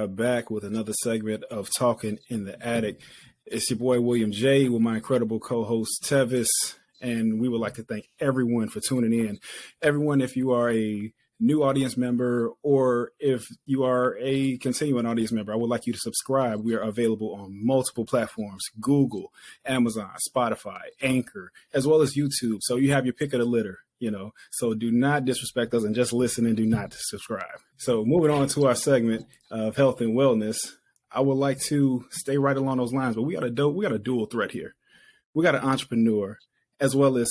are back with another segment of Talking in the Attic. It's your boy William J with my incredible co-host Tevis, and we would like to thank everyone for tuning in. Everyone, if you are a new audience member or if you are a continuing audience member, I would like you to subscribe. We are available on multiple platforms: Google, Amazon, Spotify, Anchor, as well as YouTube. So you have your pick of the litter. So do not disrespect us and just listen and do not subscribe. So moving on to our segment of health and wellness, I would like to stay right along those lines, but we got a dual threat here. We got an entrepreneur as well as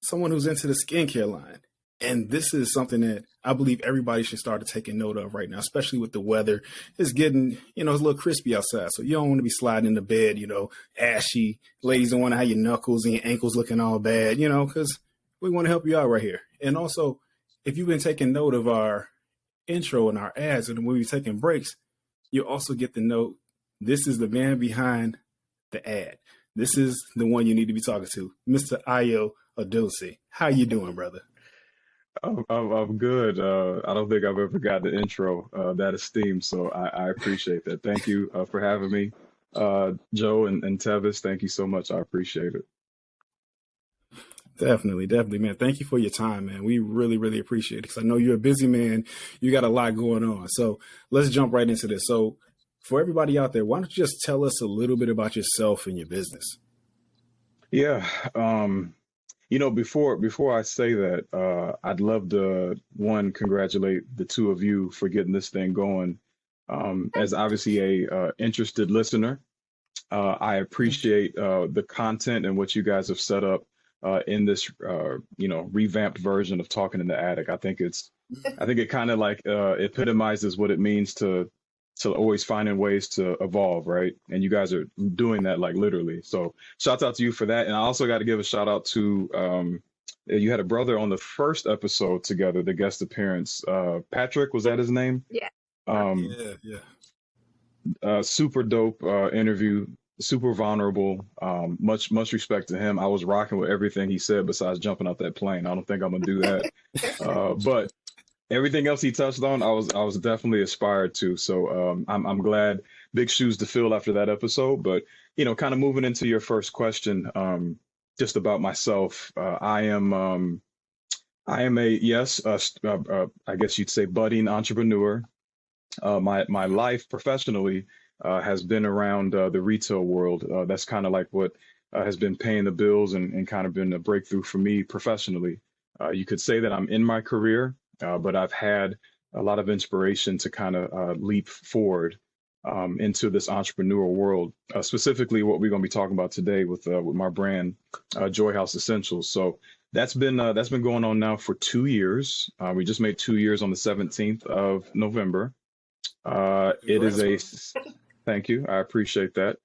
someone who's into the skincare line. And this is something that I believe everybody should start taking note of right now, especially with the weather. It's getting, it's a little crispy outside. So you don't want to be sliding into bed, ashy. Ladies don't want to have your knuckles and your ankles looking all bad, because we want to help you out right here. And also, if you've been taking note of our intro and our ads and when we're taking breaks, you also get the note, this is the man behind the ad. This is the one you need to be talking to, Mr. Ayo Odunsi. How you doing, brother? I'm good. I don't think I've ever got the intro that esteemed, so I appreciate that. Thank you for having me. Joe and Tevis, thank you so much. I appreciate it. Definitely, man. Thank you for your time, man. We really, really appreciate it because I know you're a busy man. You got a lot going on. So let's jump right into this. So for everybody out there, why don't you just tell us a little bit about yourself and your business? Yeah. Before I say that, I'd love to, congratulate the two of you for getting this thing going. As obviously a interested listener, I appreciate the content and what you guys have set up in this, revamped version of Talking in the Attic. I think it kind of like epitomizes what it means to always finding ways to evolve, right? And you guys are doing that like literally. So shouts out to you for that. And I also got to give a shout out to you had a brother on the first episode together, the guest appearance. Patrick, was that his name? Yeah. Super dope interview. Super vulnerable. Much respect to him. I was rocking with everything he said besides jumping out that plane. I don't think I'm gonna do that. But everything else he touched on, I was definitely inspired to. So I'm glad. Big shoes to fill after that episode. But kind of moving into your first question, just about myself. I am a I guess you'd say budding entrepreneur. My life professionally has been around the retail world. That's kind of like what has been paying the bills and kind of been a breakthrough for me professionally. You could say that I'm in my career, but I've had a lot of inspiration to kind of leap forward into this entrepreneurial world, specifically what we're going to be talking about today with my brand, Joy House Essentials. So that's been going on now for 2 years. We just made 2 years on the 17th of November. It is thank you. I appreciate that.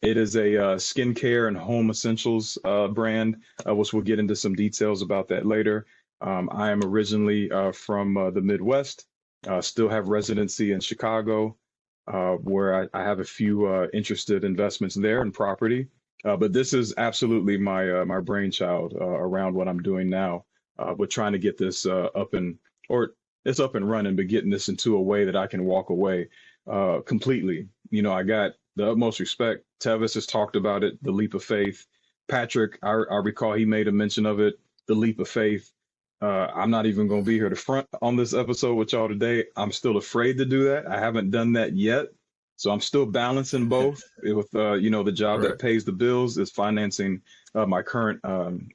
It is a skincare and home essentials brand, which we'll get into some details about that later. I am originally from the Midwest, still have residency in Chicago, where I have a few interested investments there in property. But this is absolutely my brainchild around what I'm doing now. We're trying to get this it's up and running, but getting this into a way that I can walk away completely. I got the utmost respect. Tevis has talked about it, the leap of faith. Patrick, I recall he made a mention of it, the leap of faith. I'm not even going to be here to front on this episode with y'all today. I'm still afraid to do that. I haven't done that yet. So I'm still balancing both with, the job that pays the bills is financing my current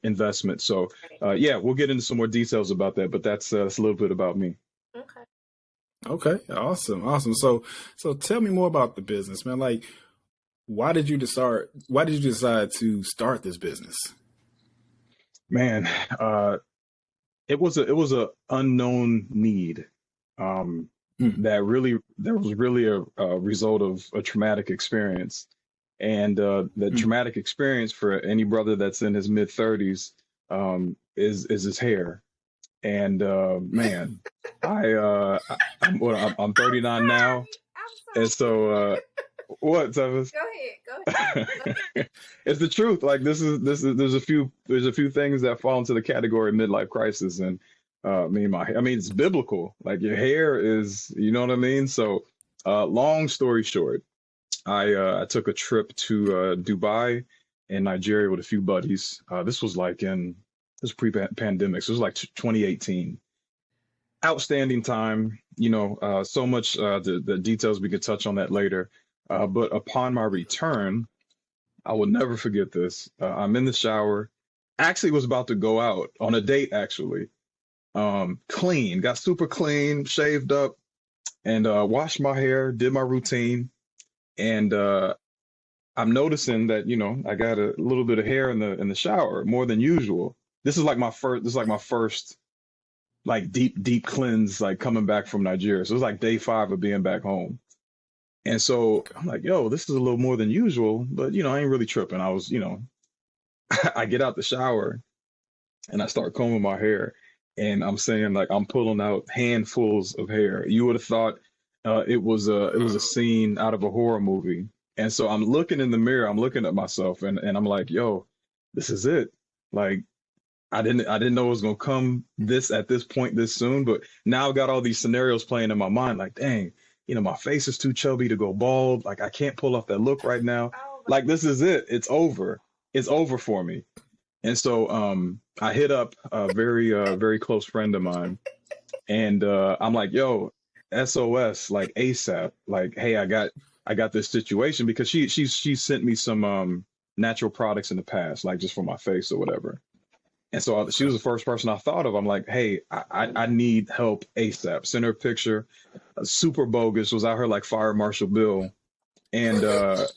investment. So, we'll get into some more details about that, but that's a little bit about me. Okay. Awesome. So tell me more about the business, man. Like, why did you decide to start this business? Man, it was a unknown need. That was really a result of a traumatic experience. And the traumatic experience for any brother that's in his mid-30s is his hair. And man, I'm 39 now, and so what, Tevis? Go ahead. It's the truth. Like there's a few things that fall into the category of midlife crisis, and I mean, it's biblical. Like your hair is, you know what I mean? So, long story short, I took a trip to Dubai and Nigeria with a few buddies. This was this was pre-pandemic, so it was like 2018. Outstanding time, so much, the details we could touch on that later. But upon my return, I will never forget this. I'm in the shower. Actually, was about to go out on a date. Actually, clean, got super clean, shaved up, and washed my hair, did my routine, and I'm noticing that I got a little bit of hair in the shower more than usual. This is like my first. This is like my first like deep cleanse, like coming back from Nigeria. So it was like day 5 of being back home. And so I'm like, yo, this is a little more than usual, but I ain't really tripping. I was, I get out the shower and I start combing my hair, and I'm saying like I'm pulling out handfuls of hair. You would have thought it was a scene out of a horror movie. And so I'm looking in the mirror, I'm looking at myself, and I'm like, yo, this is it. Like I didn't know it was gonna come this at this point this soon, but now I've got all these scenarios playing in my mind. Like, dang, my face is too chubby to go bald. Like I can't pull off that look right now. Oh, Like this is it. It's over. It's over for me. And so I hit up a very close friend of mine, and I'm like, yo, SOS, like ASAP. Like, hey, I got this situation, because she sent me some natural products in the past, like just for my face or whatever. And so she was the first person I thought of. I'm like, hey, I need help ASAP. Sent her a picture. Super bogus. Was out here like Fire Marshal Bill. And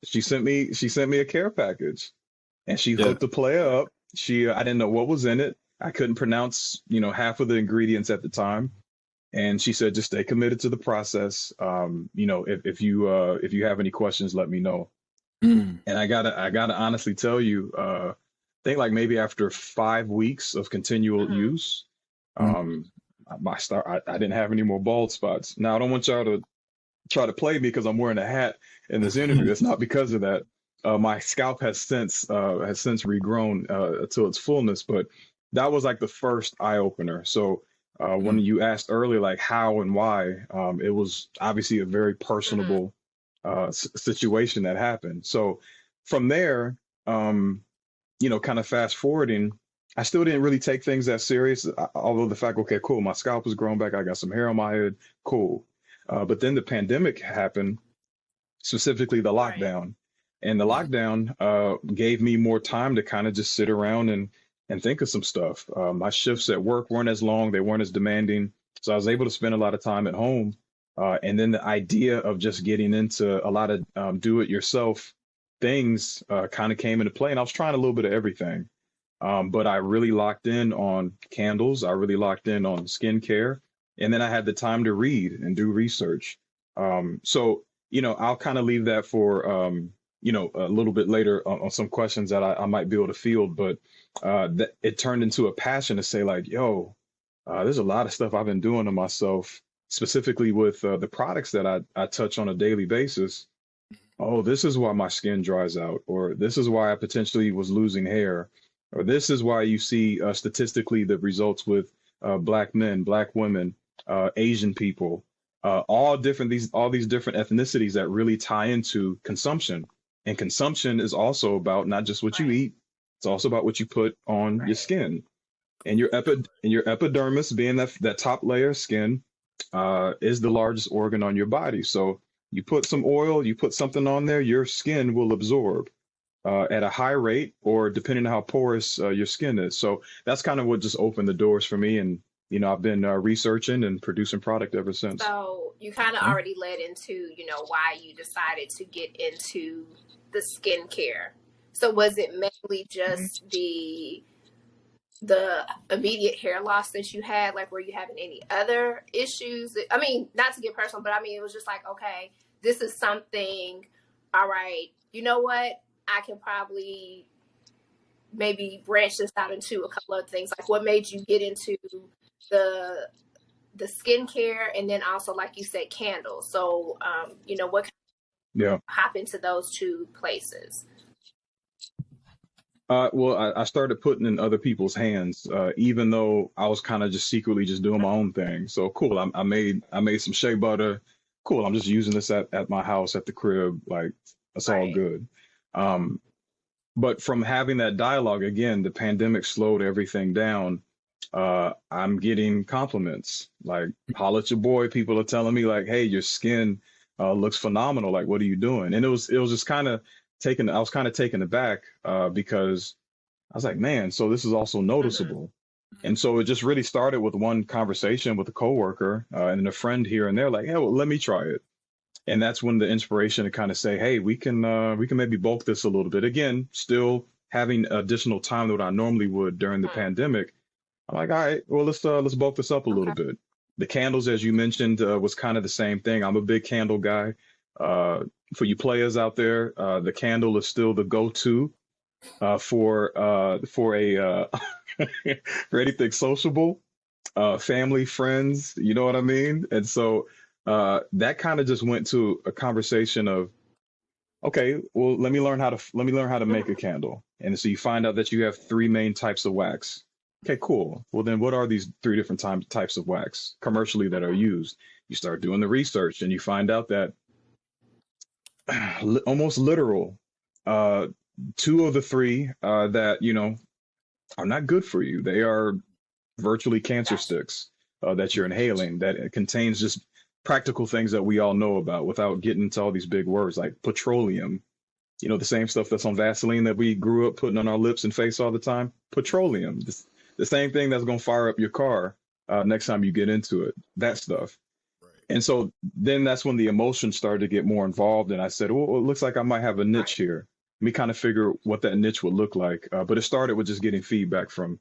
she sent me a care package, and she Yeah. hooked the player up. I didn't know what was in it. I couldn't pronounce, half of the ingredients at the time. And she said, just stay committed to the process. If you have any questions, let me know. Mm. And I gotta honestly tell you, I think like maybe after 5 weeks of continual use, Mm. um, I didn't have any more bald spots. Now I don't want y'all to try to play me because I'm wearing a hat in this interview. It's not because of that. My scalp has since regrown to its fullness, but that was like the first eye opener. So when you asked earlier, like how and why, it was obviously a very personable situation that happened. So from there, kind of fast forwarding, I still didn't really take things that serious. Although the fact, okay, cool, my scalp was growing back, I got some hair on my head, cool. But then the pandemic happened, specifically the right. lockdown. And the lockdown gave me more time to kind of just sit around and think of some stuff. My shifts at work weren't as long, they weren't as demanding. So I was able to spend a lot of time at home. And then the idea of just getting into a lot of do-it-yourself things kind of came into play. And I was trying a little bit of everything. But I really locked in on candles. I really locked in on skincare. And then I had the time to read and do research. So, I'll kind of leave that for, a little bit later on some questions that I might be able to field. But it turned into a passion to say, like, yo, there's a lot of stuff I've been doing to myself, specifically with the products that I touch on a daily basis. Oh, this is why my skin dries out, or this is why I potentially was losing hair, or this is why you see statistically the results with Black men, Black women, Asian people, all these different ethnicities that really tie into consumption. And consumption is also about not just what you Right. eat; it's also about what you put on your Right. skin. And your epidermis, being that top layer of skin, is the largest organ on your body. So you put some oil, you put something on there, your skin will absorb at a high rate, or depending on how porous your skin is. So that's kind of what just opened the doors for me. And, I've been researching and producing product ever since. So you kind of already led into, why you decided to get into the skincare. So was it mainly just the immediate hair loss that you had? Like, were you having any other issues? I mean, not to get personal, but I mean, it was just like, okay, this is something, all right, you know what? I can probably maybe branch this out into a couple of things. Like, what made you get into the skincare, and then also, like you said, candles. So, what Yeah. hop into those two places? Well, I started putting in other people's hands, even though I was kind of just secretly just doing my own thing. So cool. I made some shea butter. Cool. I'm just using this at my house at the crib. Like it's all Right. good. Um, but from having that dialogue again, the pandemic slowed everything down. I'm getting compliments like, holla at your boy. People are telling me like, hey, your skin looks phenomenal. Like, what are you doing? And it was just kind of taken. I was kind of taken aback because I was like, man, so this is also Mm-hmm. noticeable. And so it just really started with one conversation with a coworker and then a friend here and there, like, hey, well, let me try it. And that's when the inspiration to kind of say, hey, we can maybe bulk this a little bit. Again, still having additional time than what I normally would during the Mm. pandemic. I'm like, all right, well, let's bulk this up a little Okay. bit. The candles, as you mentioned, was kind of the same thing. I'm a big candle guy. Uh, for you players out there, the candle is still the go-to for a for anything sociable, family, friends. You know what I mean? And so that kind of just went to a conversation of, okay, well, let me learn how to make a Mm-hmm. candle. And so you find out that you have three main types of wax. Okay, cool. Well, then what are these three different types of wax commercially that are Mm-hmm. used? You start doing the research and you find out that almost literal, uh, two of the three that are not good for you. They are virtually cancer Gotcha. sticks that you're inhaling. That it contains just practical things that we all know about without getting into all these big words like petroleum. The same stuff that's on Vaseline that we grew up putting on our lips and face all the time. Petroleum, the same thing that's going to fire up your car next time you get into it. That stuff. Right. And so then that's when the emotions started to get more involved. And I said, well, it looks like I might have a niche Right. here. Let me kind of figure what that niche would look like. But it started with just getting feedback from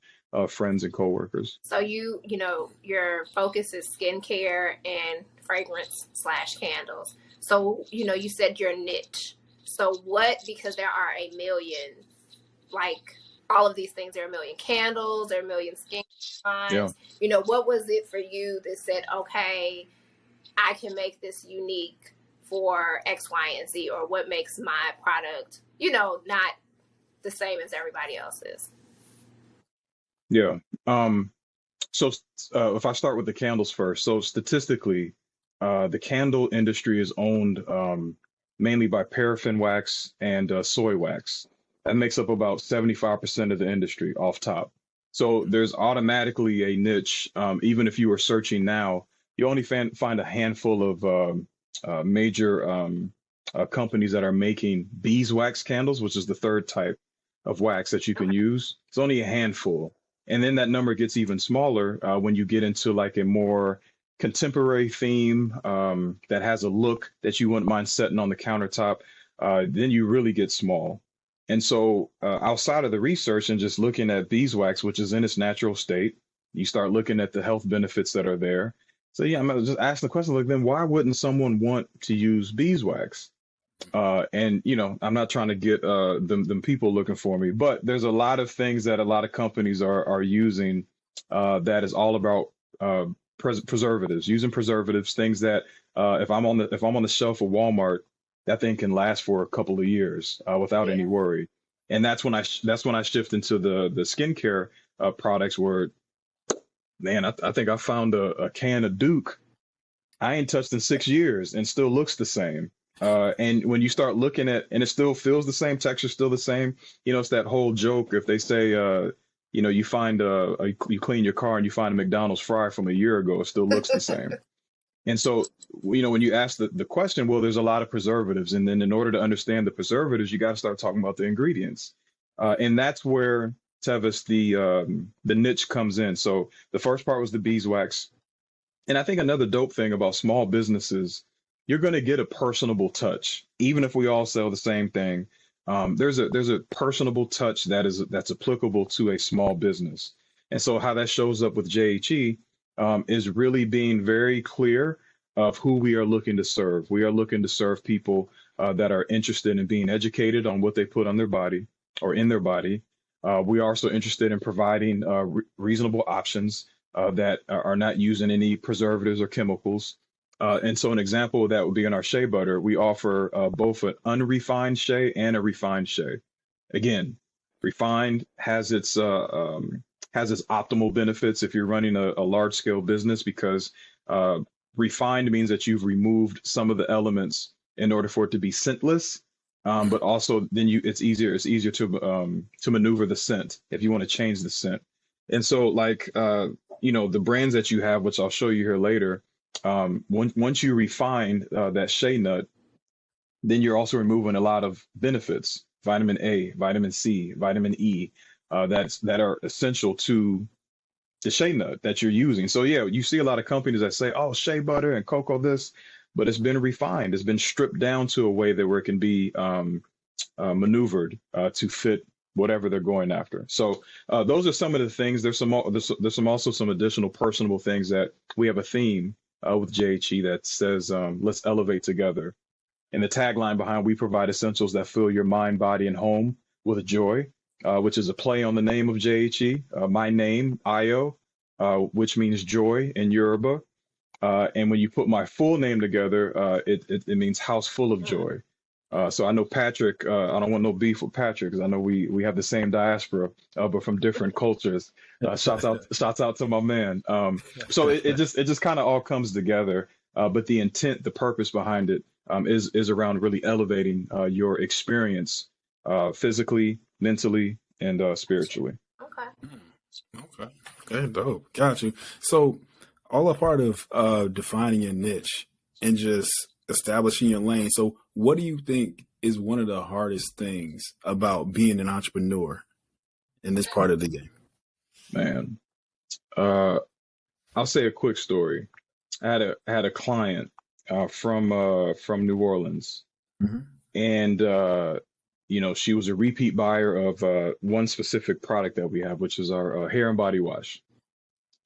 friends and coworkers. So your focus is skincare and fragrance slash candles. So, you said your niche. So what, because there are a million, like all of these things, there are a million candles, there are a million skin Yeah. lines. What was it for you that said, okay, I can make this unique for X, Y, and Z, or what makes my product, not the same as everybody else's? Yeah. So if I start with the candles first, so statistically, the candle industry is owned mainly by paraffin wax and soy wax. That makes up about 75% of the industry off top. So there's automatically a niche. Even if you were searching now, you only find a handful of major companies that are making beeswax candles, which is the third type of wax that you can Okay. use. It's only a handful. And then that number gets even smaller when you get into like a more contemporary theme that has a look that you wouldn't mind setting on the countertop. Then you really get small. And so outside of the research and just looking at beeswax, which is in its natural state, you start looking at the health benefits that are there. So yeah, I'm just asking the question like, then why wouldn't someone want to use beeswax? And I'm not trying to get them people looking for me, but there's a lot of things that a lot of companies are using that is all about preservatives, using preservatives, things that if I'm on the shelf of Walmart, that thing can last for a couple of years without any Yeah. worry. And that's when I shift into the skincare products where, man, I think I found a can of Duke I ain't touched in 6 years and still looks the same. And when you start looking at, and it still feels the same, texture still the same. It's that whole joke if they say, you find you clean your car and you find a McDonald's fry from a year ago, it still looks the same. And so, when you ask the question, well, there's a lot of preservatives, and then in order to understand the preservatives, you got to start talking about the ingredients, and that's where Tevis the niche comes in. So the first part was the beeswax. And I think another dope thing about small businesses, you're going to get a personable touch, even if we all sell the same thing. There's a personable touch that's applicable to a small business, and so how that shows up with JHE is really being very clear of who we are looking to serve. We are looking to serve people that are interested in being educated on what they put on their body or in their body. We are also interested in providing reasonable options that are not using any preservatives or chemicals. And so an example of that would be in our shea butter. We offer both an unrefined shea and a refined shea. Again, Refined has its optimal benefits if you're running a large scale business, because refined means that you've removed some of the elements in order for it to be scentless. But also then it's easier to maneuver the scent if you want to change the scent. And so like the brands that you have, which I'll show you here later, once you refine that shea nut, then you're also removing a lot of benefits: vitamin A, vitamin C, vitamin E, that are essential to the shea nut that you're using. So yeah, you see a lot of companies that say, oh, shea butter and cocoa this, but it's been refined. It's been stripped down to a way that where it can be maneuvered to fit whatever they're going after. So those are some of the things. There's also some additional personable things that we have a theme with JHE that says, let's elevate together. And the tagline behind, we provide essentials that fill your mind, body, and home with joy, which is a play on the name of JHE. My name, Ayo, which means joy in Yoruba. And when you put my full name together, it means house full of joy. So I know Patrick, I don't want no beef with Patrick, because I know we have the same diaspora, but from different cultures. Shouts out to my man. So it just kind of all comes together. But the intent, the purpose behind it is around really elevating your experience physically, mentally, and spiritually. Okay, dope. Got you. So all a part of defining your niche and just establishing your lane. So what do you think is one of the hardest things about being an entrepreneur in this part of the game? Man, I'll say a quick story. I had a client from New Orleans, and she was a repeat buyer of one specific product that we have, which is our hair and body wash.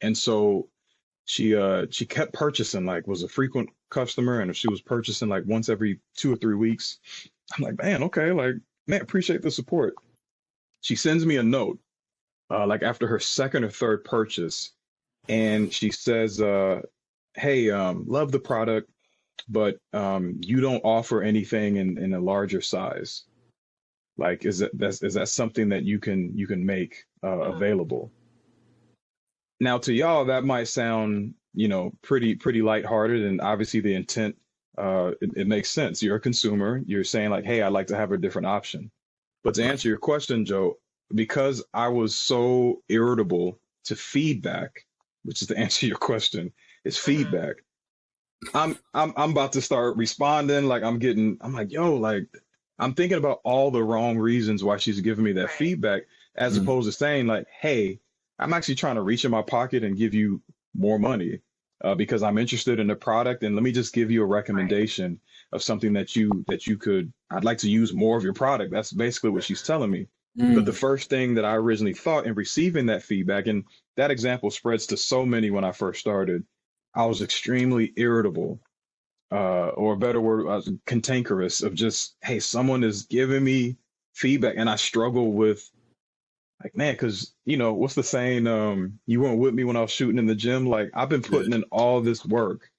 And so she kept purchasing, like was a frequent customer, and if she was purchasing like once every 2 or 3 weeks, I'm like, man, okay, like, man, appreciate the support. She sends me a note like after her second or third purchase, and she says, hey, love the product, but you don't offer anything in a larger size. Like, is that something that you can make available? Now, to y'all, that might sound, pretty lighthearted, and obviously the intent, it makes sense. You're a consumer. You're saying like, hey, I'd like to have a different option. But to answer your question, Joe, because I was so irritable to feedback, which is to answer your question, is feedback. I'm about to start responding. Like I'm like, yo, like I'm thinking about all the wrong reasons why she's giving me that feedback, as opposed to saying like, hey, I'm actually trying to reach in my pocket and give you more money because I'm interested in the product. And let me just give you a recommendation of something that I'd like to use more of your product. That's basically what she's telling me. But the first thing that I originally thought in receiving that feedback, and that example spreads to so many when I first started, I was extremely irritable, or a better word, I was cantankerous of just, hey, someone is giving me feedback, and I struggle with like, man, because what's the saying? You weren't with me when I was shooting in the gym. Like I've been putting in all this work,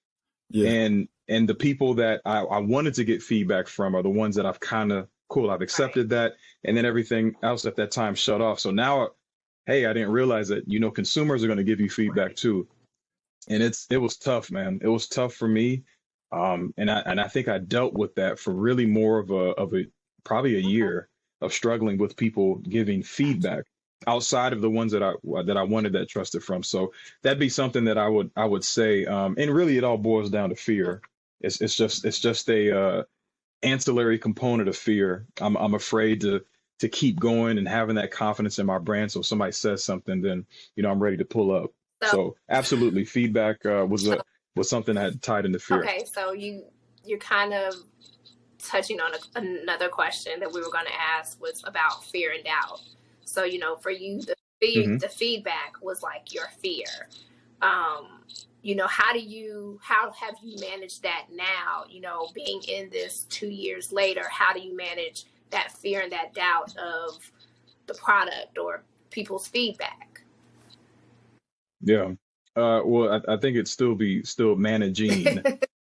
and the people that I wanted to get feedback from are the ones that I've kind of I've accepted that, and then everything else at that time shut off. So now, hey, I didn't realize that consumers are going to give you feedback too, and it was tough, man. It was tough for me, and I think I dealt with that for really more of a probably a year of struggling with people giving feedback outside of the ones that I wanted that trusted from. So that'd be something that I would say, and really it all boils down to fear. It's just a ancillary component of fear. I'm afraid to keep going and having that confidence in my brand. So if somebody says something, then I'm ready to pull up. So absolutely, feedback was something that tied into fear. Okay, so you're kind of touching on another question that we were going to ask was about fear and doubt. So for you, the feedback was like your fear. How have you managed that now? Being in this 2 years later, how do you manage that fear and that doubt of the product or people's feedback? Yeah. Well, I think it'd still managing.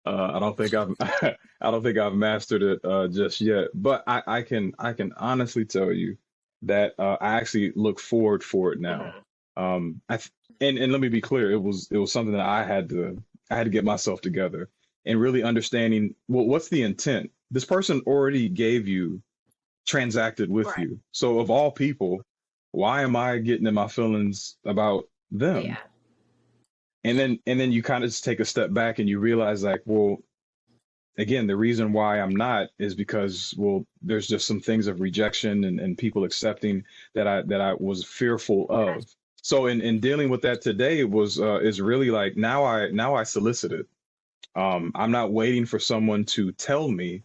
I don't think I've mastered it just yet. But I can honestly tell you that I actually look forward for it now. Mhm. And let me be clear, it was something that I had to get myself together and really understanding, well, what's the intent? This person already gave you, transacted with Right. you. So of all people, why am I getting in my feelings about them? Yeah. And then you kind of just take a step back and you realize, like, well, again, the reason why I'm not is because, well, there's just some things of rejection and people accepting that I was fearful of. So in dealing with that today, it was is really like, now I solicit it. I'm not waiting for someone to tell me.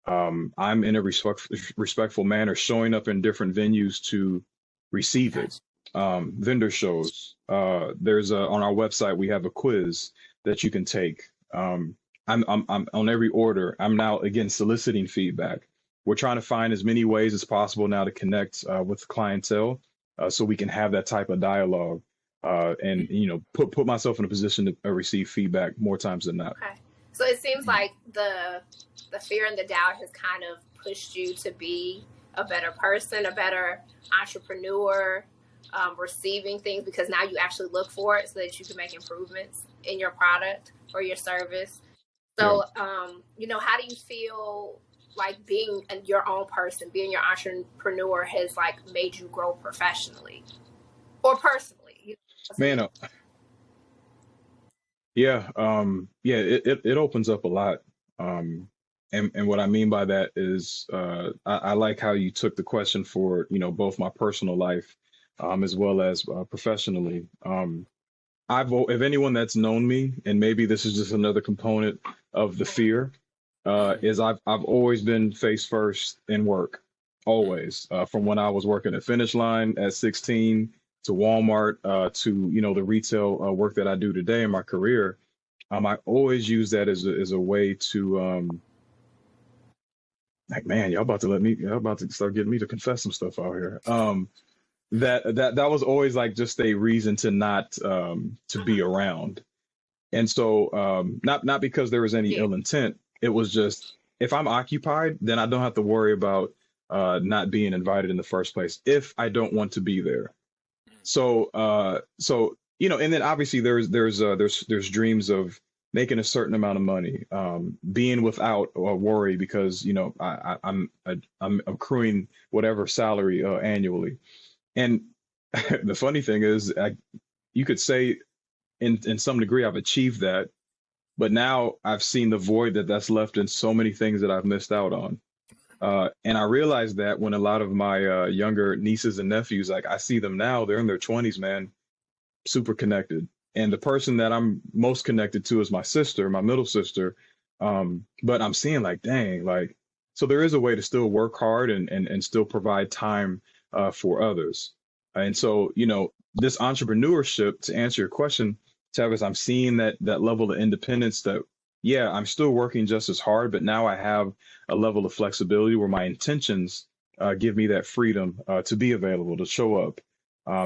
I'm in a respectful manner, showing up in different venues to receive it. Gotcha. Vendor shows. There's on our website we have a quiz that you can take. I'm on every order. I'm now again soliciting feedback. We're trying to find as many ways as possible now to connect with clientele, so we can have that type of dialogue, and put myself in a position to receive feedback more times than not. Okay. So it seems like the fear and the doubt has kind of pushed you to be a better person, a better entrepreneur, receiving things, because now you actually look for it so that you can make improvements in your product or your service. So, how do you feel like being your own person, being your entrepreneur has like made you grow professionally or personally? Man, yeah, it opens up a lot. And what I mean by that is, I like how you took the question for, both my personal life, as well as professionally. If anyone that's known me, and maybe this is just another component of the fear, is I've always been face first in work, always. From when I was working at Finish Line at 16 to Walmart, to the retail work that I do today in my career. I always use that as a way to, like, man, y'all about to start getting me to confess some stuff out here. That was always like just a reason to not to be around. And so, not because there was any ill intent. It was just, if I'm occupied, then I don't have to worry about not being invited in the first place if I don't want to be there. So, and then obviously there's dreams of making a certain amount of money, being without a worry because I'm accruing whatever salary annually. And the funny thing is, you could say in some degree I've achieved that, but now I've seen the void that's left in so many things that I've missed out on. And I realized that when a lot of my younger nieces and nephews, like, I see them now, they're in their 20s, man, super connected. And the person that I'm most connected to is my sister, my middle sister. But I'm seeing, like, dang, like, so there is a way to still work hard and still provide time for others. And so, this entrepreneurship, to answer your question, Tevis, I'm seeing that level of independence that, yeah, I'm still working just as hard, but now I have a level of flexibility where my intentions give me that freedom to be available, to show up.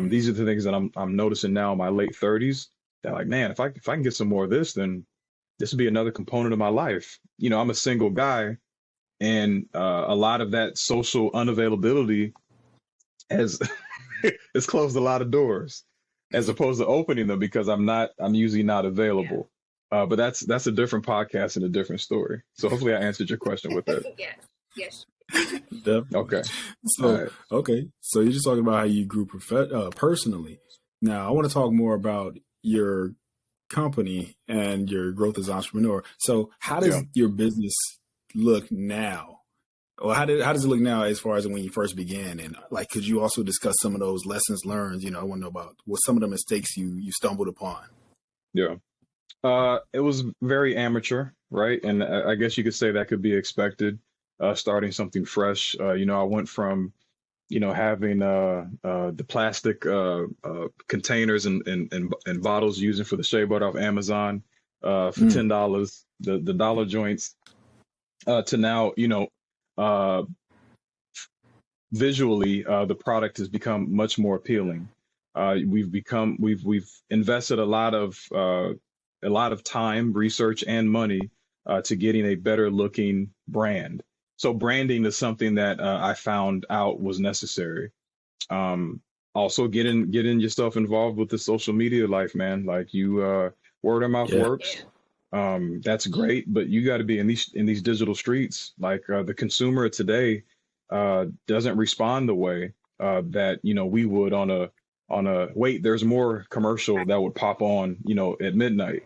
These are the things that I'm noticing now in my late 30s, that, like, man, if I can get some more of this, then this would be another component of my life. I'm a single guy, and a lot of that social unavailability has has closed a lot of doors, as opposed to opening them, because I'm usually not available. But that's a different podcast and a different story. So hopefully I answered your question with that. Yes. Definitely. Okay. So, right. Okay. So you're just talking about how you grew personally. Now I want to talk more about your company and your growth as an entrepreneur. So how does your business look now? Or how does it look now as far as when you first began? And, like, could you also discuss some of those lessons learned? I want to know about what some of the mistakes you stumbled upon. Yeah. It was very amateur, right? And I guess you could say that could be expected, starting something fresh. I went from, having the plastic containers and bottles using for the shea butter off Amazon for $10, the dollar joints, to now, visually, the product has become much more appealing. We've invested a lot of time, research, and money to getting a better looking brand. So branding is something that I found out was necessary. Also getting yourself involved with the social media life, man. Like word of mouth Yeah. works. That's great, but you got to be in these digital streets. Like the consumer today doesn't respond the way that we would on a wait. There's more commercial that would pop on at midnight,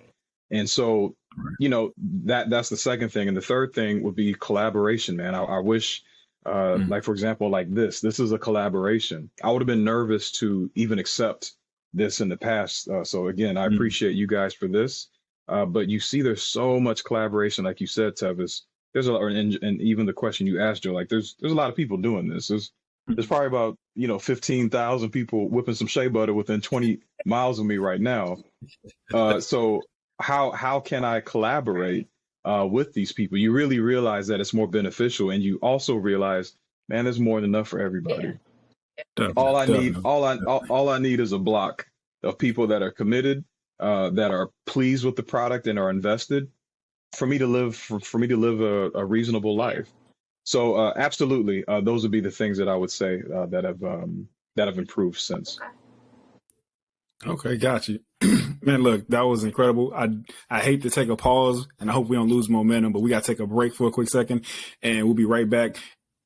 and so that's the second thing, and the third thing would be collaboration, man. I wish. Like for example, like this is a collaboration. I would have been nervous to even accept this in the past. So again, I appreciate you guys for this. But you see, there's so much collaboration, like you said, Tevis. There's a lot, and even the question you asked, Joe, like there's a lot of people doing this. There's probably about 15,000 people whipping some shea butter within 20 miles of me right now. So how can I collaborate with these people? You really realize that it's more beneficial, and you also realize, man, there's more than enough for everybody. All I need is a block of people that are committed, that are pleased with the product and are invested for me to live a reasonable life. So absolutely, those would be the things that I would say that have improved since. Okay, got you. Man, look, that was incredible. I hate to take a pause, and I hope we don't lose momentum, but we got to take a break for a quick second, and we'll be right back.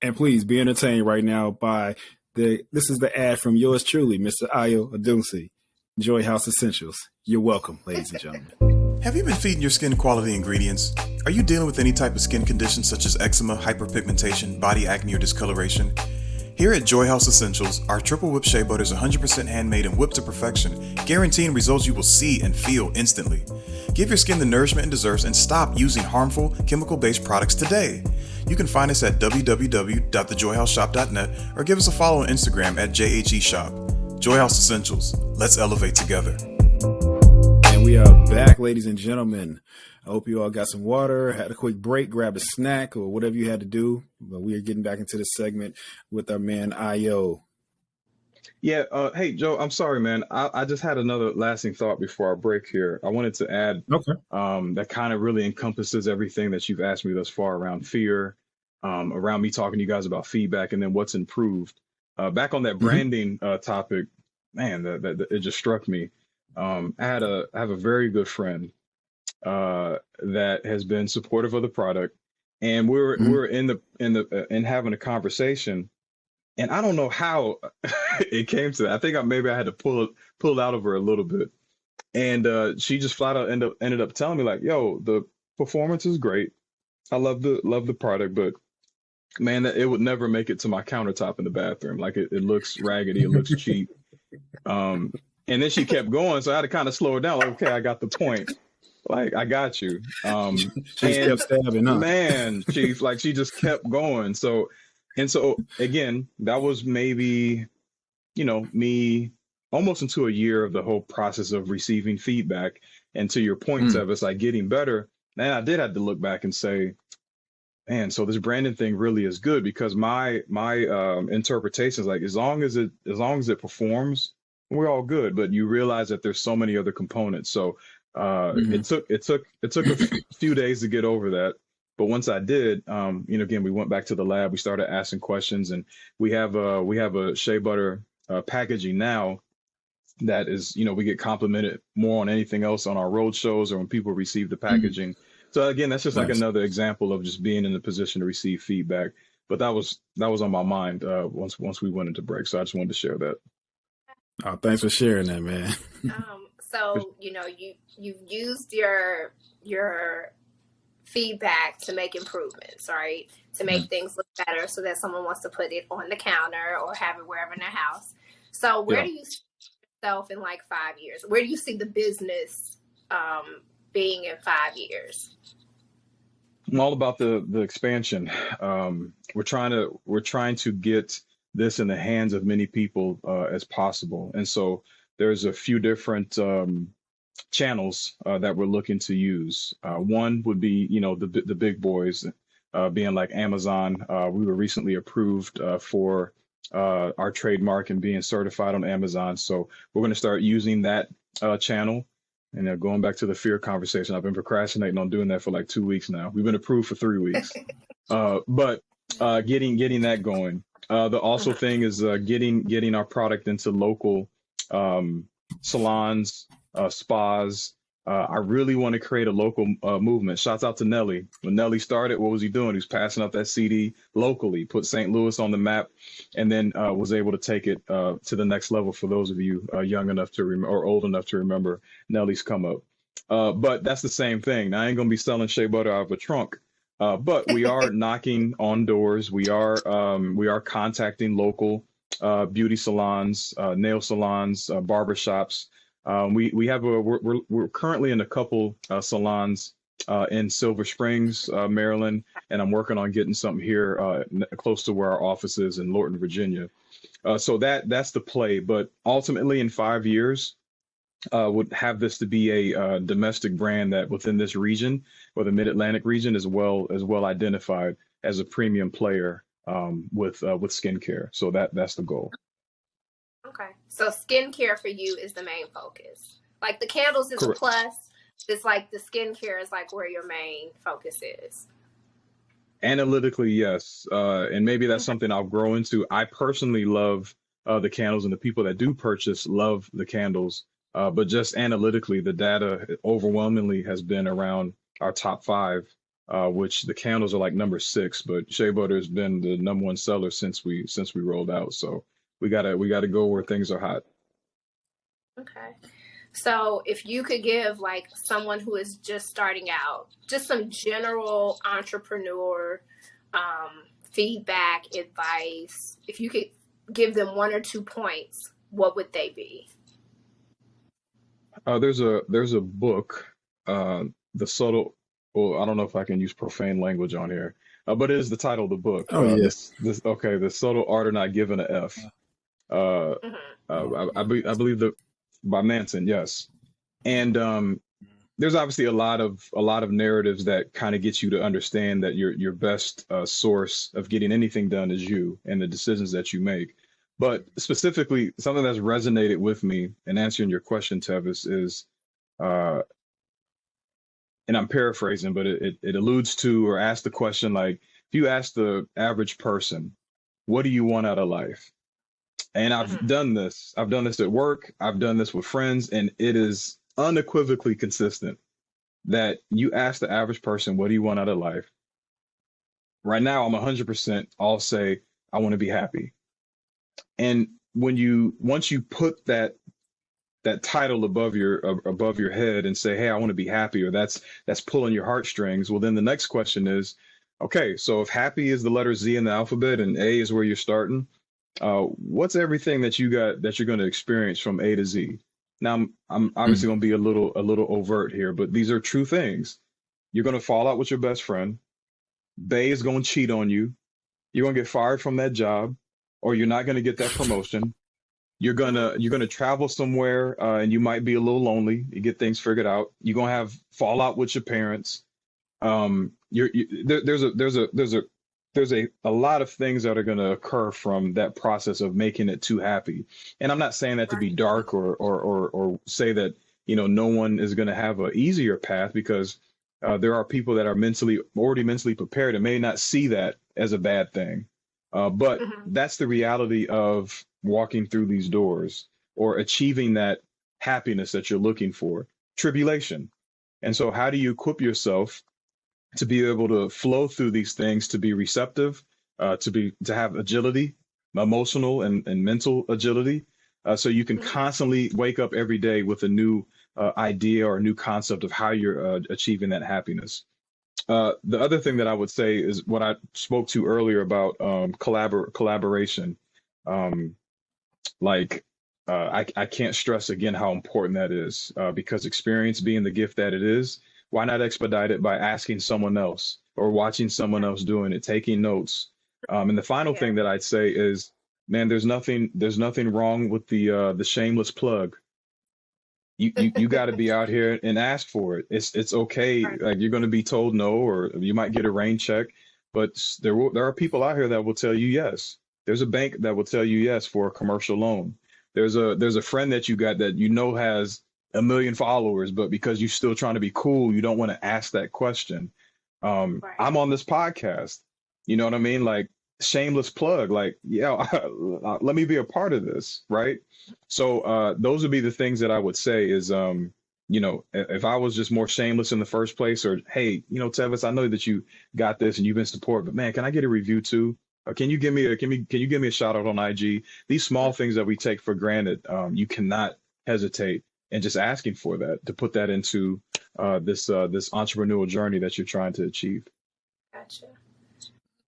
And please be entertained right now by this is the ad from yours truly, Mr. Ayo Odunsi, Joy House Essentials. You're welcome, ladies and gentlemen. Have you been feeding your skin quality ingredients? Are you dealing with any type of skin condition such as eczema, hyperpigmentation, body acne, or discoloration? Here at Joy House Essentials, our triple whip shea butter is 100% handmade and whipped to perfection, guaranteeing results you will see and feel instantly. Give your skin the nourishment it deserves and stop using harmful, chemical-based products today. You can find us at www.thejoyhouseshop.net or give us a follow on Instagram at JHEShop. Joy House Essentials. Let's elevate together. And we are back, ladies and gentlemen. I hope you all got some water, had a quick break, grabbed a snack or whatever you had to do. But we are getting back into this segment with our man Ayo. Yeah. Hey, Joe, I'm sorry, man. I just had another lasting thought before our break here. I wanted to add that kind of really encompasses everything that you've asked me thus far around fear, around me talking to you guys about feedback, and then what's improved. Back on that branding topic, man, that it just struck me. I have a very good friend that has been supportive of the product, and we're in having a conversation, and I don't know how it came to that. I think maybe I had to pull it out of her a little bit, and she just flat out ended up telling me like, "Yo, the performance is great. I love the product, but man, it would never make it to my countertop in the bathroom. Like it looks raggedy, it looks cheap." And then she kept going, so I had to kind of slow her down. Like, okay, I got the point. Like, I got you. She kept stabbing, huh? Man, Chief, like she just kept going. So again, that was maybe, me almost into a year of the whole process of receiving feedback. And to your point, of us like getting better. Man, I did have to look back and say, man, so this branding thing really is good, because my interpretation is like, as long as it performs, we're all good. But you realize that there's so many other components. So it took a few days to get over that, but once I did, again, we went back to the lab, we started asking questions, and we have a shea butter packaging now that is, we get complimented more on anything else on our road shows or when people receive the packaging. So again, that's just like another example of just being in the position to receive feedback. But that was on my mind once we went into break. So I just wanted to share that. Oh, thanks for sharing that, man. So, you've used your feedback to make improvements, right? To make things look better so that someone wants to put it on the counter or have it wherever in their house. So where do you see yourself in like 5 years? Where do you see the business being in 5 years? I'm all about the expansion. We're trying to get this in the hands of many people as possible. And so there's a few different channels that we're looking to use. One would be, the big boys, being like Amazon. We were recently approved for our trademark and being certified on Amazon. So we're going to start using that channel. And going back to the fear conversation, I've been procrastinating on doing that for like 2 weeks now. We've been approved for 3 weeks, but getting that going. The also Mhm. thing is getting our product into local salons, spas. I really want to create a local movement. Shouts out to Nelly. When Nelly started, what was he doing? He was passing out that CD locally, put St. Louis on the map, and then was able to take it to the next level. For those of you young enough to or old enough to remember Nelly's come up. But that's the same thing. Now, I ain't gonna be selling shea butter out of a trunk. But we are knocking on doors. We are contacting local beauty salons, nail salons, barbershops. We have we're currently in a couple salons in Silver Springs, Maryland, and I'm working on getting something here close to where our office is in Lorton, Virginia. So that's the play. But ultimately, in 5 years, would have this to be a domestic brand that within this region or the Mid-Atlantic region is well identified as a premium player with skincare. So that's the goal. Okay. So skincare for you is the main focus. Like the candles is Correct. a plus. It's like the skincare is like where your main focus is. Analytically, yes. And maybe that's something I'll grow into. I personally love the candles, and the people that do purchase love the candles. But just analytically, the data overwhelmingly has been around our top 5, which the candles are like number 6. But shea butter has been the number 1 seller since we rolled out. So we gotta go where things are hot. Okay. So if you could give like someone who is just starting out, just some general entrepreneur feedback, advice, if you could give them 1 or 2 points, what would they be? There's a book, The Subtle. Well, I don't know if I can use profane language on here, but it is the title of the book. Oh, yes. The Subtle Art of Not Giving a F. Mhm. I believe that by Manson, yes. And there's obviously a lot of narratives that kind of get you to understand that your best source of getting anything done is you and the decisions that you make. But specifically, something that's resonated with me in answering your question, Tevis, is, and I'm paraphrasing, but it alludes to or asks the question like, if you ask the average person, what do you want out of life? And I've done this. I've done this at work. I've done this with friends, and it is unequivocally consistent that you ask the average person, what do you want out of life? Right now, I'm 100%. I'll say, I want to be happy. And once you put that title above your head and say, hey, I want to be happy, or that's pulling your heartstrings. Well, then the next question is, okay, so if happy is the letter Z in the alphabet and A is where you're starting, what's everything that you got that you're going to experience from A to Z? Now, I'm obviously going to be a little overt here, but these are true things. You're going to fall out with your best friend. Bay is going to cheat on you. You're going to get fired from that job, or you're not going to get that promotion. You're gonna travel somewhere, and you might be a little lonely. You get things figured out. You're gonna have fallout with your parents. There's a lot of things that are gonna occur from that process of making it too happy. And I'm not saying that to be dark or say that no one is gonna have an easier path, because there are people that are already mentally prepared and may not see that as a bad thing. But that's the reality of walking through these doors or achieving that happiness that you're looking for. Tribulation. And so how do you equip yourself to be able to flow through these things, to be receptive, to have agility, emotional and mental agility, so you can constantly wake up every day with a new idea or a new concept of how you're achieving that happiness. The other thing that I would say is what I spoke to earlier about collaboration. I can't stress again how important that is, because experience being the gift that it is, why not expedite it by asking someone else or watching someone else doing it, taking notes. And the final thing that I'd say is, man, there's nothing wrong with the shameless plug. You got to be out here and ask for it. It's okay. Like, you're going to be told no, or you might get a rain check, but there are people out here that will tell you yes. There's a bank that will tell you yes for a commercial loan. There's a friend that you got that has 1 million followers, but because you're still trying to be cool, you don't want to ask that question. I'm on this podcast. You know what I mean? Like, shameless plug, like, yeah, let me be a part of this, right? So those would be the things that I would say is, if I was just more shameless in the first place, or hey, Tevis, I know that you got this and you've been support, but man, can I get a review too? Or can you give me a shout out on IG? These small things that we take for granted, you cannot hesitate and just asking for that, to put that into this entrepreneurial journey that you're trying to achieve. Gotcha.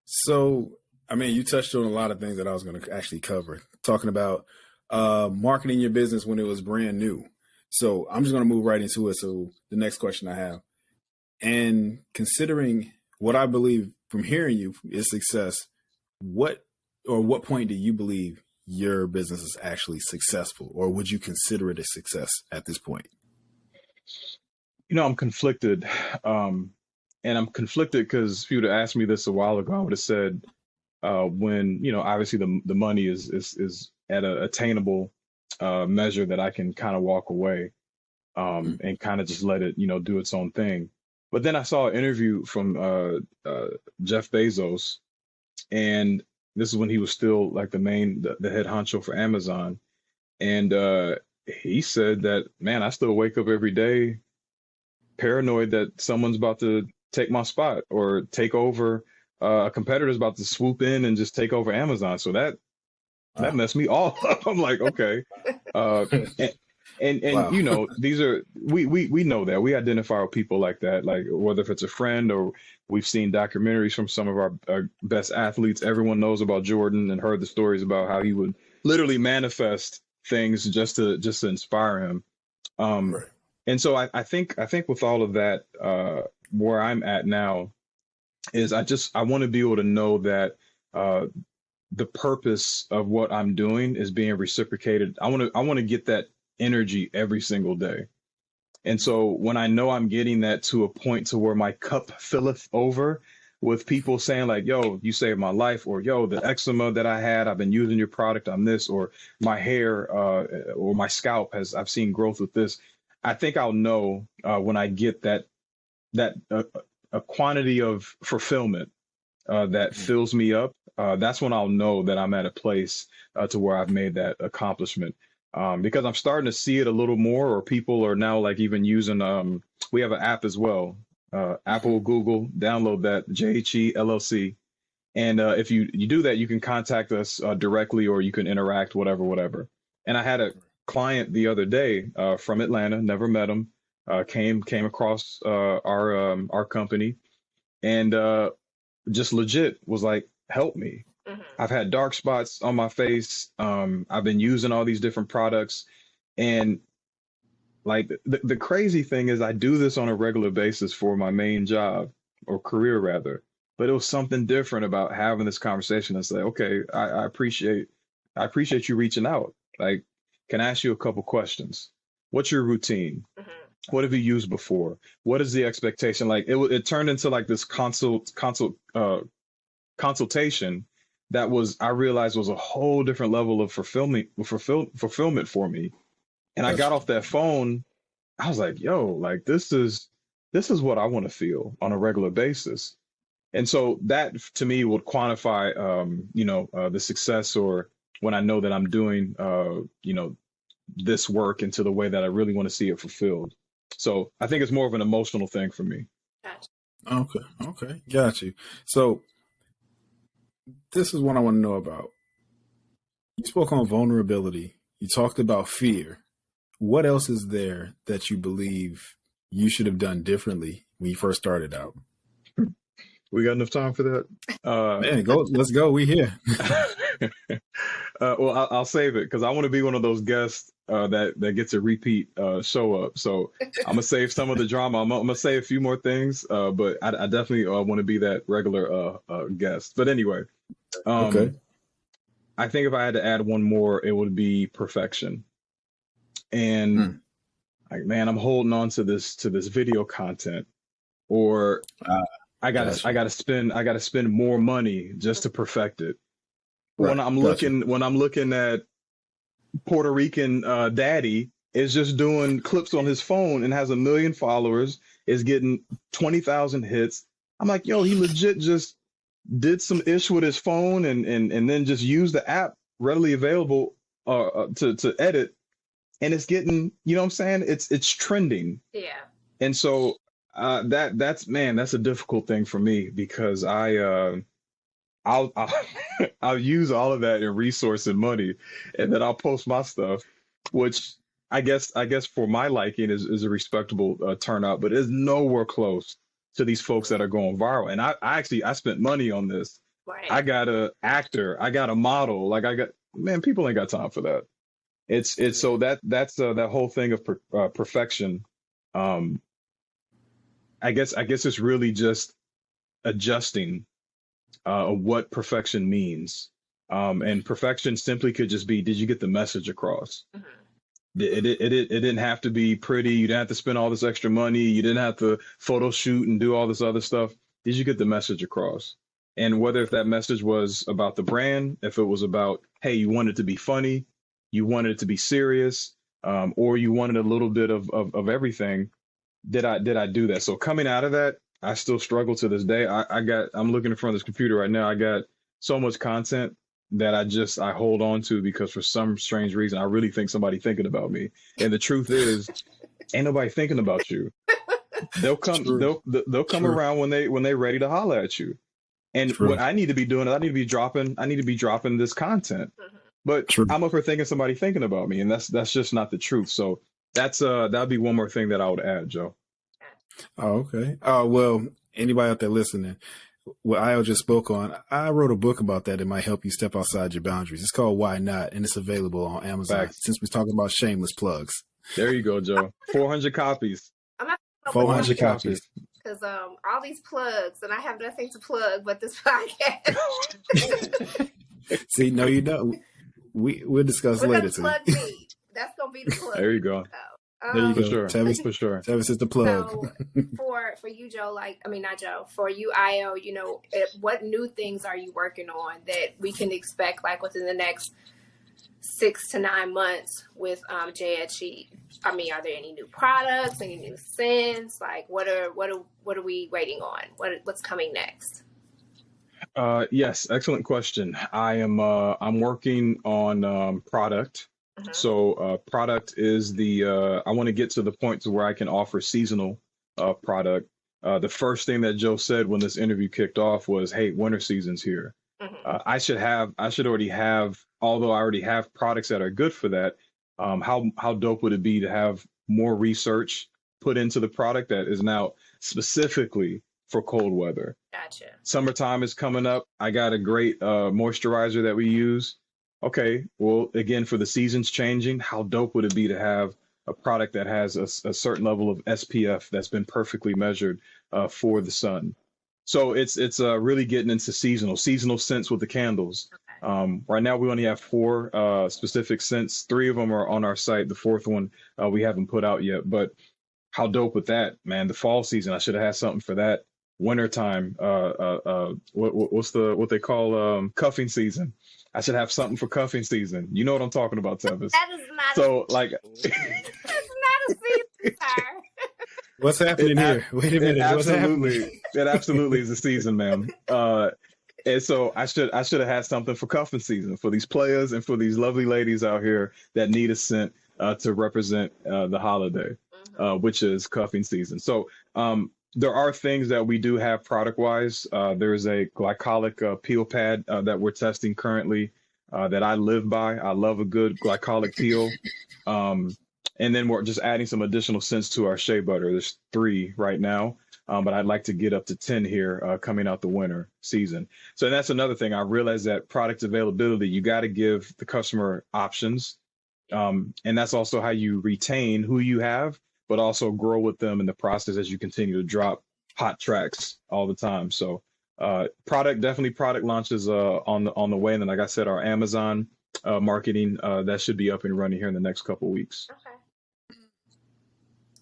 So, I mean, you touched on a lot of things that I was going to actually cover, talking about marketing your business when it was brand new. So I'm just going to move right into it. So the next question I have, and considering what I believe from hearing you is success, what point do you believe your business is actually successful, or would you consider it a success at this point? I'm conflicted. And I'm conflicted because if you would have asked me this a while ago, I would have said, when, obviously the money is at an attainable measure that I can kind of walk away and kind of just let it, do its own thing. But then I saw an interview from Jeff Bezos, and this is when he was still like the head honcho for Amazon. And he said that, man, I still wake up every day paranoid that someone's about to take my spot or take over, a competitor's about to swoop in and just take over Amazon. So that messed me all up. I'm like, okay. And Wow. These are, we know that we identify with people like that, like whether if it's a friend or we've seen documentaries from some of our best athletes. Everyone knows about Jordan and heard the stories about how he would literally manifest things just to inspire him. Right. And so I think with all of that, where I'm at now is I want to be able to know that the purpose of what I'm doing is being reciprocated. I want to get that energy every single day. And so when I know I'm getting that to a point to where my cup filleth over with people saying like, yo, you saved my life, or yo, the eczema that I had, I've been using your product on this, or my hair or my scalp I've seen growth with this. I think I'll know when I get that a quantity of fulfillment that fills me up. That's when I'll know that I'm at a place to where I've made that accomplishment. Because I'm starting to see it a little more, or people are now like even using, we have an app as well, Apple, Google, download that, JHE LLC. And if you do that, you can contact us directly, or you can interact, whatever. And I had a client the other day from Atlanta, never met him, came across our company, and just legit was like, help me. Mm-hmm. I've had dark spots on my face. I've been using all these different products, and like the crazy thing is I do this on a regular basis for my main job, or career rather, but it was something different about having this conversation and say, okay, I appreciate you reaching out. Like, can I ask you a couple questions? What's your routine? Mm-hmm. What have you used before? What is the expectation? Like it turned into like this consultation that I realized was a whole different level of fulfillment for me. And I got off that phone. I was like, yo, like this is what I want to feel on a regular basis. And so that to me would quantify, the success, or when I know that I'm doing, this work into the way that I really want to see it fulfilled. So I think it's more of an emotional thing for me. Gotcha. Okay. Got you. So this is what I want to know about. You spoke on vulnerability. You talked about fear. What else is there that you believe you should have done differently when you first started out? We got enough time for that? Man, let's go. We here. Well, I'll save it because I want to be one of those guests that gets a repeat show up. So I'm gonna save some of the drama. I'm gonna say a few more things, but I definitely want to be that regular guest. But anyway, Okay. I think if I had to add one more, it would be perfection. And like, man, I'm holding on to this video content, or I gotta spend more money just to perfect it. Right. When I'm looking at Puerto Rican daddy is just doing clips on his phone and has 1 million followers, is getting 20,000 hits. I'm like, yo, he legit just did some ish with his phone and then just used the app readily available to edit, and it's getting, you know what I'm saying? It's trending. Yeah. And so that's a difficult thing for me because I'll I'll use all of that in resource and money, and then I'll post my stuff, which I guess for my liking is a respectable turnout, but it's nowhere close to these folks that are going viral. And I spent money on this. Right. I got a actor, I got a model, like man, people ain't got time for that. It's so that's that whole thing of perfection. Um, I guess it's really just adjusting of what perfection means. And perfection simply could just be, did you get the message across? Mm-hmm. It didn't have to be pretty. You didn't have to spend all this extra money. You didn't have to photo shoot and do all this other stuff. Did you get the message across? And whether if that message was about the brand, if it was about, hey, you wanted to be funny, you wanted it to be serious, or you wanted a little bit of everything, did I do that? So coming out of that, I still struggle to this day. I'm looking in front of this computer right now. I got so much content that I hold on to because for some strange reason, I really think somebody thinking about me. And the truth is, ain't nobody thinking about you. They'll come, True. they'll come True. around when they're ready to holler at you. And True. what I need to be doing is I need to be dropping this content. Mm-hmm. But True. I'm up here thinking somebody thinking about me, and that's just not the truth. So that'd be one more thing that I would add, Joe. Oh, okay. Well, anybody out there listening, what Ayo just spoke on, I wrote a book about that. It might help you step outside your boundaries. It's called Why Not, and it's available on Amazon. Facts. Since we're talking about shameless plugs, There you go, Joe. 400 copies. I'm not 400 copies. because all these plugs, and I have nothing to plug but this podcast. See, no, you don't. We'll discuss We're later. gonna Too. plug me. That's gonna be the plug. There you go. There you For go. sure. Tevis, For sure. Tevis is the plug. So for you, Joe, not Joe, for you, Ayo, what new things are you working on that we can expect within the next 6 to 9 months with Jay at Sheet? I mean, are there any new products, any new scents? What are we waiting on? What's coming next? Yes, excellent question. I'm working on product. Mm-hmm. So product is I want to get to the point to where I can offer seasonal product. The first thing that Joe said when this interview kicked off was, hey, winter season's here. Mm-hmm. I should already have, although I already have products that are good for that. How dope would it be to have more research put into the product that is now specifically for cold weather? Gotcha. Summertime is coming up. I got a great moisturizer that we use. Okay, well, again, for the seasons changing, how dope would it be to have a product that has a certain level of SPF that's been perfectly measured for the sun? So it's really getting into seasonal scents with the candles. Okay. Right now, we only have 4 specific scents. 3 of them are on our site. The 4th one we haven't put out yet. But how dope with that, man? The fall season, I should have had something for that. Wintertime, what they call cuffing season. I should have something for cuffing season. You know what I'm talking about, Tevis. That is not That's not a season, sir. What's happening here? Wait a minute. What's happening? It absolutely is a season, ma'am. And so I should have had something for cuffing season for these players and for these lovely ladies out here that need a scent to represent the holiday, which is cuffing season. So there are things that we do have product wise. There's a glycolic peel pad that we're testing currently that I live by. I love a good glycolic peel. And then we're just adding some additional scents to our shea butter. There's 3 right now, but I'd like to get up to 10 here coming out the winter season. So that's another thing. I realize that product availability, you got to give the customer options. And that's also how you retain who you have, but also grow with them in the process as you continue to drop hot tracks all the time. So product launches on the way. And then, like I said, our Amazon marketing, that should be up and running here in the next couple of weeks. Okay.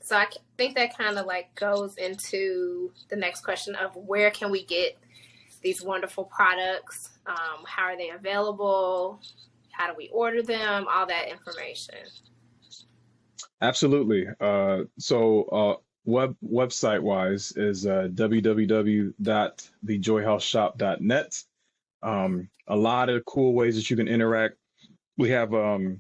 So I think that kind of goes into the next question of where can we get these wonderful products? How are they available? How do we order them? All that information. Absolutely. So website wise is www.thejoyhouseshop.net. A lot of cool ways that you can interact. We have a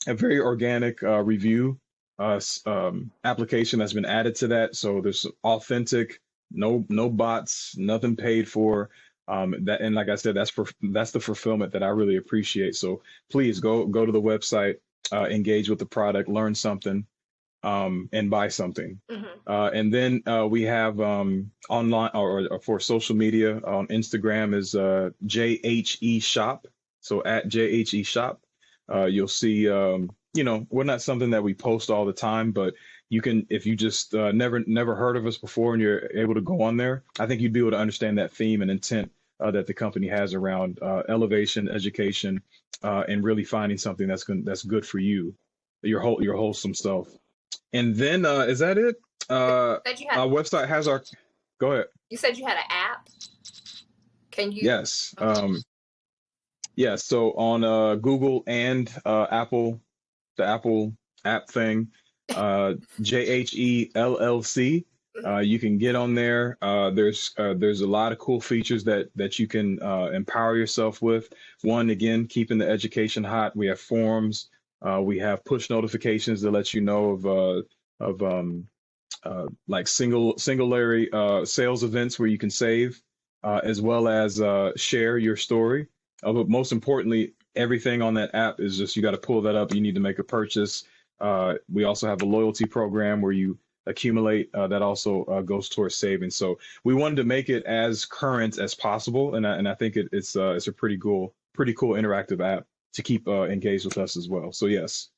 very organic review application that's been added to that. So there's authentic, no bots, nothing paid for. And like I said, that's the fulfillment that I really appreciate. So please go to the website, engage with the product, learn something, and buy something. And then we have online or for social media on Instagram is JHE Shop. So at JHE Shop, you'll see. We're not something that we post all the time, but you can, if you just never heard of us before and you're able to go on there, I think you'd be able to understand that theme and intent that the company has around elevation, education, and really finding something that's good for you, your wholesome self. And then is that it? Our website has our. Go ahead. You said you had an app. Can you? Yes. Yes. So on Google and Apple, the Apple app thing, JHE LLC. You can get on there. There's a lot of cool features that you can empower yourself with. One, again, keeping the education hot. We have forums. We have push notifications that let you know of like singularity sales events where you can save, as well as share your story. But most importantly, everything on that app is just, you got to pull that up. You need to make a purchase. We also have a loyalty program where you accumulate that also goes towards savings. So we wanted to make it as current as possible, and I think it's a pretty cool interactive app to keep engaged with us as well. So yes,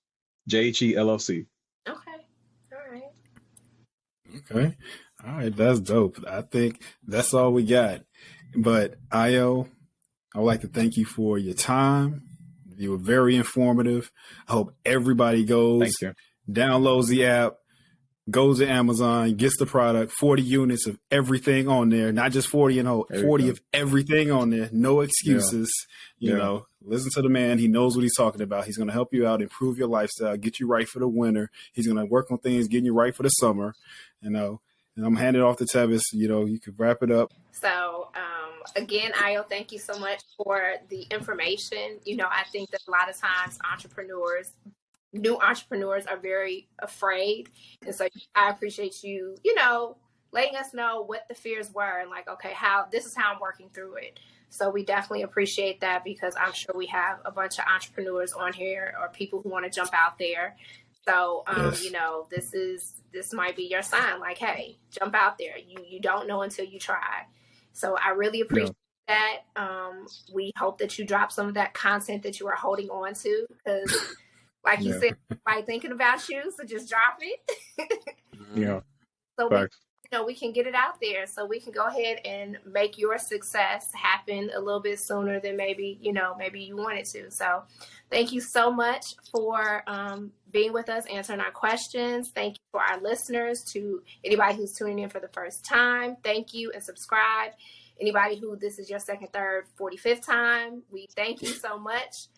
JHE LLC. Okay. All right, that's dope. I think that's all we got. But Ayo, I would like to thank you for your time. You were very informative. I hope everybody goes, downloads the app, goes to Amazon, gets the product, 40 units of everything on there, not just 40 and whole, 40 of everything on there. No excuses. You know, listen to the man. He knows what he's talking about. He's going to help you out, improve your lifestyle, get you right for the winter. He's going to work on things, getting you right for the summer, and I'm handing it off to Tevis. You can wrap it up. So, again, Ayo, thank you so much for the information. I think that a lot of times new entrepreneurs are very afraid. And so I appreciate you, letting us know what the fears were and like, okay, this is how I'm working through it. So we definitely appreciate that, because I'm sure we have a bunch of entrepreneurs on here or people who want to jump out there. So, this might be your sign, like, hey, jump out there. You don't know until you try. So I really appreciate that. We hope that you drop some of that content that you are holding on to, because like you said, by thinking about you, so just drop it. So we can get it out there, so we can go ahead and make your success happen a little bit sooner than maybe you wanted to. So thank you so much for being with us, answering our questions. Thank you for our listeners, to anybody who's tuning in for the first time. Thank you, and subscribe. Anybody who this is your second, third, 45th time, we thank you so much.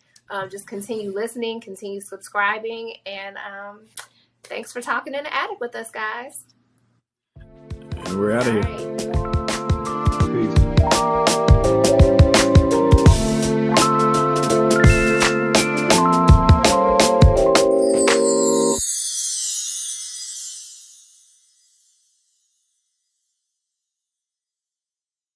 Just continue listening, continue subscribing, and thanks for talking in the attic with us, guys. And we're out of here. Right. Peace.